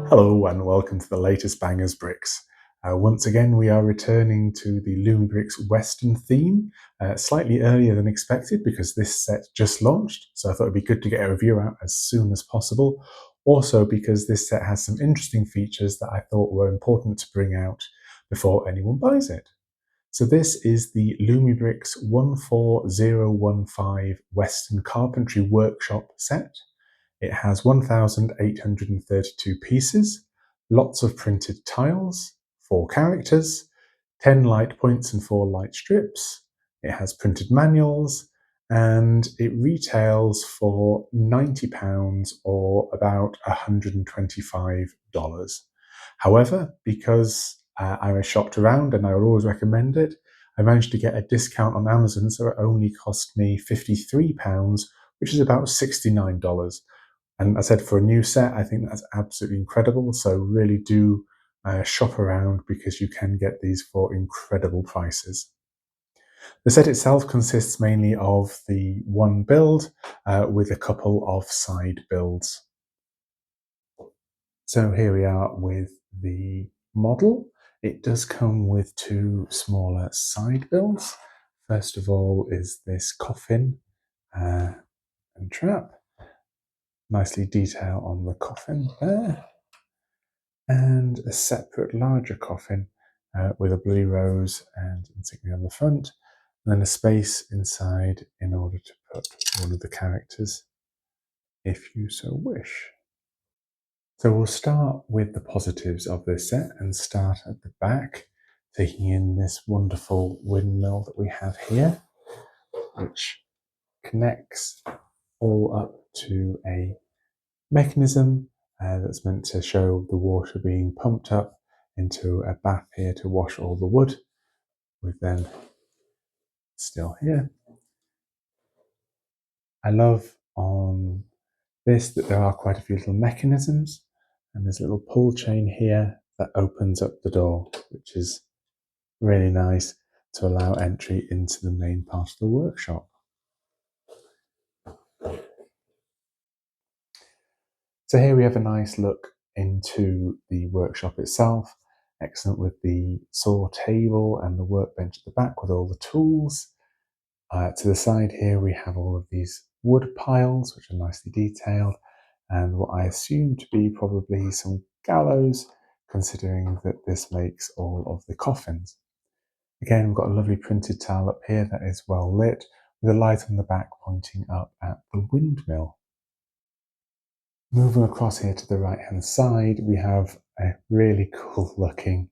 Hello and welcome to the latest Bangers Bricks. Once again, we are returning to the Lumibricks Western theme, slightly earlier than expected because this set just launched, so I thought it'd be good to get a review out as soon as possible. Also because this set has some interesting features that I thought were important to bring out before anyone buys it. So this is the Lumibricks 14015 Western Carpentry Workshop set. It has 1,832 pieces, lots of printed tiles, 4 characters, 10 light points and 4 light strips. It has printed manuals, and it retails for £90 or about $125. However, because I was shopped around and I would always recommend it, I managed to get a discount on Amazon, so it only cost me £53, which is about $69. And I said, for a new set, I think that's absolutely incredible. So really do shop around because you can get these for incredible prices. The set itself consists mainly of the one build with a couple of side builds. So here we are with the model. It does come with 2 smaller side builds. First of all is this coffin and trap. Nicely detailed on the coffin there. And a separate larger coffin with a bloody rose and insignia on the front, and then a space inside in order to put one of the characters if you so wish. So we'll start with the positives of this set and start at the back, taking in this wonderful windmill that we have here, which connects all up to a mechanism that's meant to show the water being pumped up into a bath here to wash all the wood, with them still here. I love on this that there are quite a few little mechanisms, and there's a little pull chain here that opens up the door, which is really nice to allow entry into the main part of the workshop. So here we have a nice look into the workshop itself. Excellent with the saw table and the workbench at the back with all the tools. To the side here we have all of these wood piles which are nicely detailed, and what I assume to be probably some gallows, considering that this makes all of the coffins. Again, we've got a lovely printed tile up here that is well lit, with a light on the back pointing up at the windmill. Moving across here to the right hand side, we have a really cool looking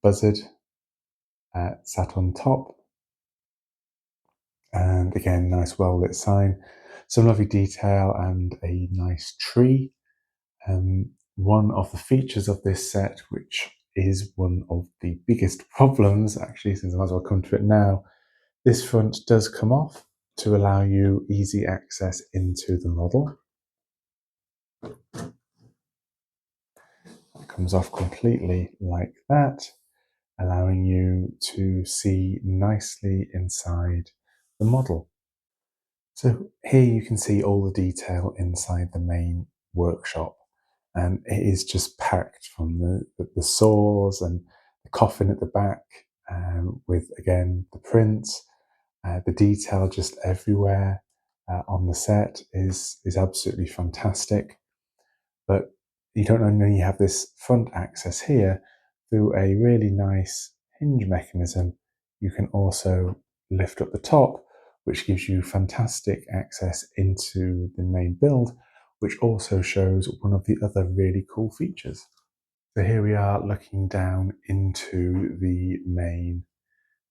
buzzard sat on top, and again, nice well lit sign, some lovely detail and a nice tree. One of the features of this set, which is one of the biggest problems actually, since I might as well come to it now, this front does come off to allow you easy access into the model. It comes off completely like that, allowing you to see nicely inside the model. So here you can see all the detail inside the main workshop, and it is just packed from the saws and the coffin at the back, with again the prints, the detail just everywhere on the set is absolutely fantastic. But you don't only have this front access here through a really nice hinge mechanism, you can also lift up the top, which gives you fantastic access into the main build, which also shows one of the other really cool features. So here we are looking down into the main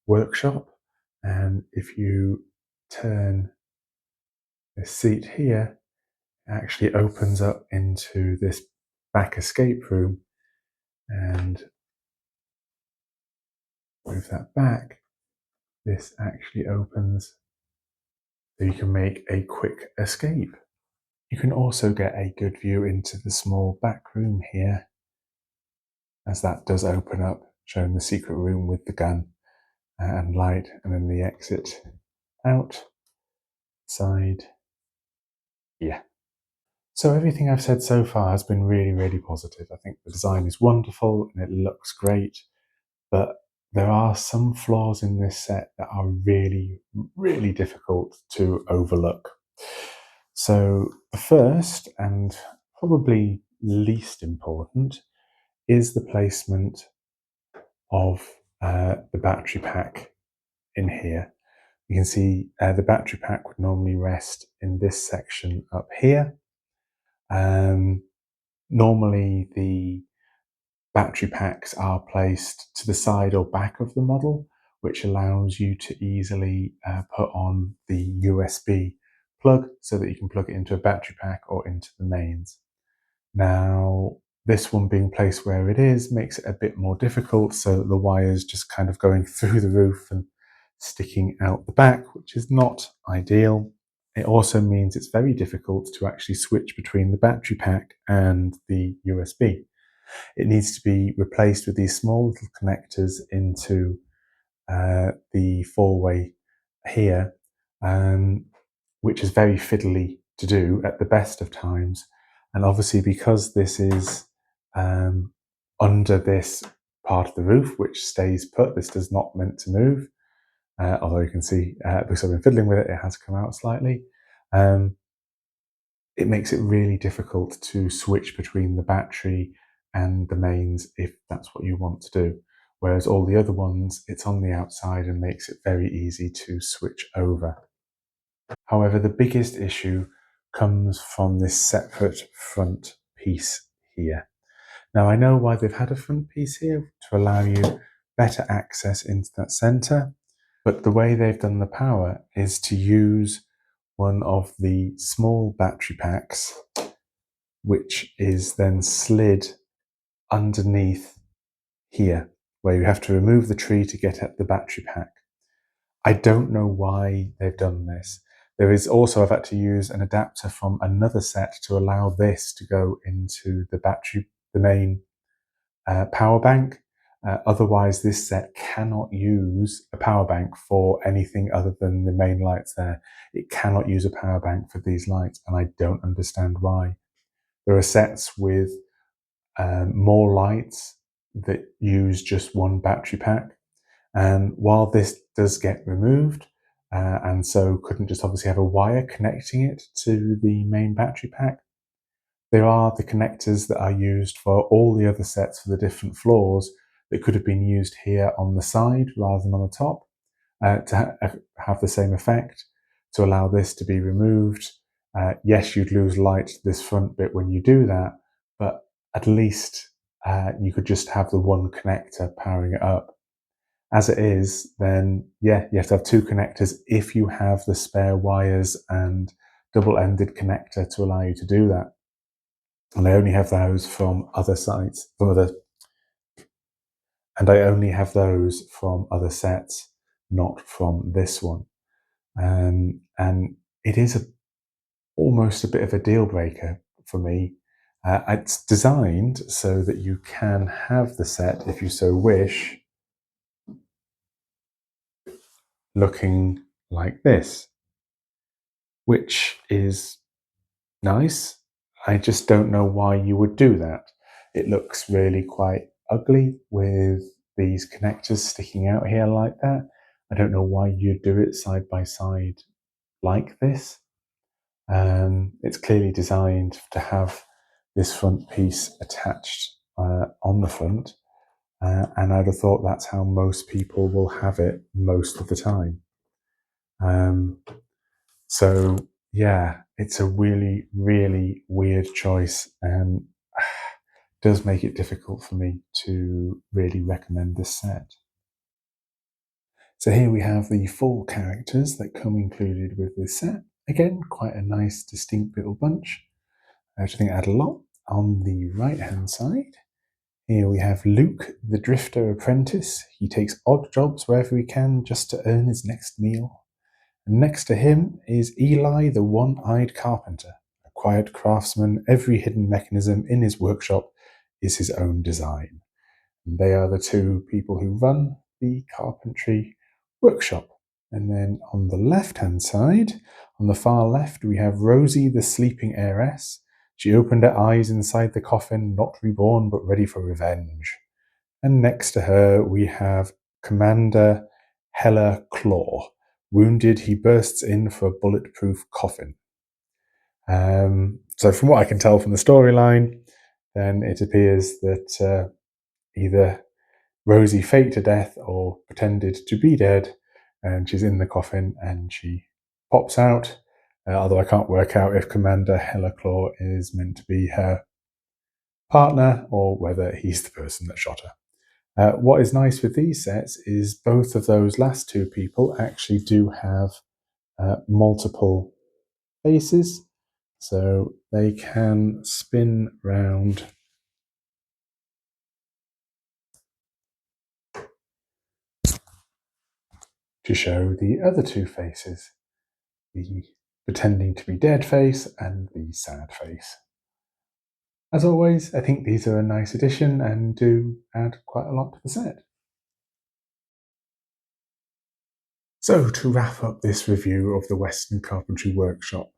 workshop, and if you turn the seat here, it actually opens up into this back escape room, and move that back, this actually opens so you can make a quick escape. You can also get a good view into the small back room here, as that does open up, showing the secret room with the gun and light, and then the exit out, side, yeah. So everything I've said so far has been really, really positive. I think the design is wonderful and it looks great, but there are some flaws in this set that are really, really difficult to overlook. So the first and probably least important is the placement of the battery pack in here. You can see the battery pack would normally rest in this section up here. Normally the battery packs are placed to the side or back of the model, which allows you to easily put on the USB plug so that you can plug it into a battery pack or into the mains. Now, this one being placed where it is makes it a bit more difficult, so that the wires just kind of going through the roof and sticking out the back, which is not ideal. It also means it's very difficult to actually switch between the battery pack and the USB. It needs to be replaced with these small little connectors into the four-way here, which is very fiddly to do at the best of times. And obviously, because this is under this part of the roof, which stays put, this does not meant to move. Although you can see, because I've been fiddling with it, it has come out slightly. It makes it really difficult to switch between the battery and the mains if that's what you want to do. Whereas all the other ones, it's on the outside and makes it very easy to switch over. However, the biggest issue comes from this separate front piece here. Now, I know why they've had a front piece here, to allow you better access into that center, but the way they've done the power is to use one of the small battery packs, which is then slid underneath here, where you have to remove the tree to get at the battery pack. I don't know why they've done this. There is also, I've had to use an adapter from another set to allow this to go into the battery, the main power bank. Otherwise, this set cannot use a power bank for anything other than the main lights there. It cannot use a power bank for these lights, and I don't understand why. There are sets with more lights that use just one battery pack. And while this does get removed, and so couldn't just obviously have a wire connecting it to the main battery pack, there are the connectors that are used for all the other sets for the different floors that could have been used here on the side rather than on the top to have the same effect, to allow this to be removed. Yes, you'd lose light to this front bit when you do that, but at least you could just have the one connector powering it up. As it is, then yeah, you have to have two connectors if you have the spare wires and double-ended connector to allow you to do that. And I only have those from other sites, and I only have those from other sets, not from this one. And it is almost a bit of a deal breaker for me. It's designed so that you can have the set, if you so wish, looking like this, which is nice. I just don't know why you would do that. It looks really quite ugly with these connectors sticking out here like that. I don't know why you'd do it side by side like this. It's clearly designed to have this front piece attached on the front, and I'd have thought that's how most people will have it most of the time. So yeah, it's a really, really weird choice, and does make it difficult for me to really recommend this set. So here we have the full characters that come included with this set. Again, quite a nice, distinct little bunch. I actually think I had a lot. On the right-hand side, here we have Luke, the drifter apprentice. He takes odd jobs wherever he can just to earn his next meal. And next to him is Eli, the one-eyed carpenter, a quiet craftsman. Every hidden mechanism in his workshop is his own design. And they are the two people who run the carpentry workshop. And then on the left-hand side, on the far left, we have Rosie, the sleeping heiress. She opened her eyes inside the coffin, not reborn, but ready for revenge. And next to her, we have Commander Hella Claw. Wounded, he bursts in for a bulletproof coffin. So from what I can tell from the storyline, then it appears that either Rosie faked her death or pretended to be dead, and she's in the coffin and she pops out. Although I can't work out if Commander Helaclaw is meant to be her partner or whether he's the person that shot her. What is nice with these sets is both of those last two people actually do have multiple faces, so they can spin round to show the other two faces, the pretending to be dead face and the sad face. As always, I think these are a nice addition and do add quite a lot to the set. So, to wrap up this review of the Western Carpentry Workshop,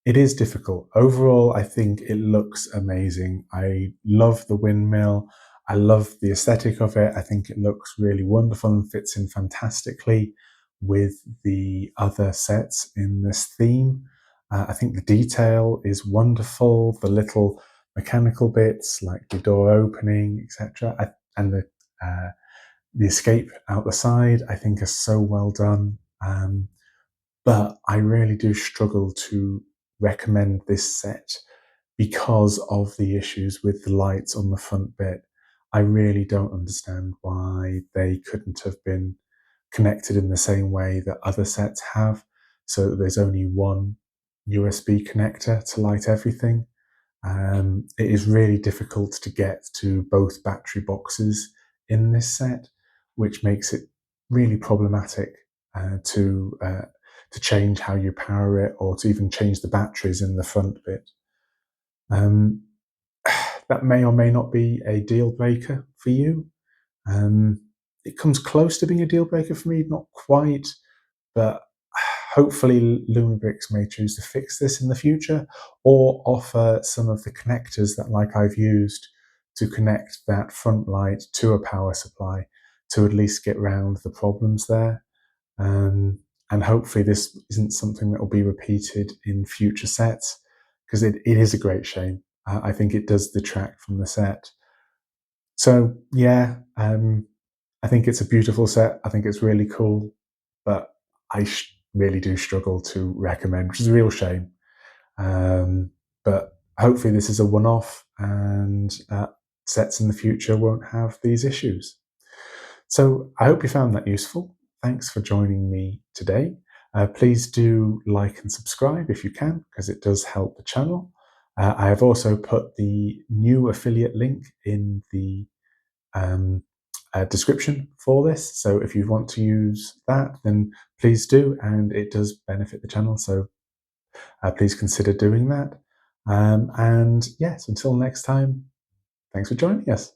it is difficult. Overall, I think it looks amazing. I love the windmill. I love the aesthetic of it. I think it looks really wonderful and fits in fantastically with the other sets in this theme. I think the detail is wonderful. The little mechanical bits like the door opening, etc., and the escape out the side, I think are so well done. But I really do struggle to recommend this set because of the issues with the lights on the front bit. I really don't understand why they couldn't have been connected in the same way that other sets have, so that there's only one USB connector to light everything. It is really difficult to get to both battery boxes in this set, which makes it really problematic to change how you power it or to even change the batteries in the front bit. Um, that may or may not be a deal breaker for you. It comes close to being a deal breaker for me, not quite, but hopefully Lumibricks may choose to fix this in the future or offer some of the connectors that, like I've used, to connect that front light to a power supply to at least get round the problems there. And hopefully this isn't something that will be repeated in future sets, because it is a great shame. I think it does detract from the set. So yeah, I think it's a beautiful set. I think it's really cool, but really do struggle to recommend, which is a real shame. But hopefully this is a one-off, and sets in the future won't have these issues. So I hope you found that useful. Thanks for joining me today. Please do like and subscribe if you can, because it does help the channel. I have also put the new affiliate link in the description for this. So if you want to use that, then please do, and it does benefit the channel. So please consider doing that. And yes, until next time, thanks for joining us.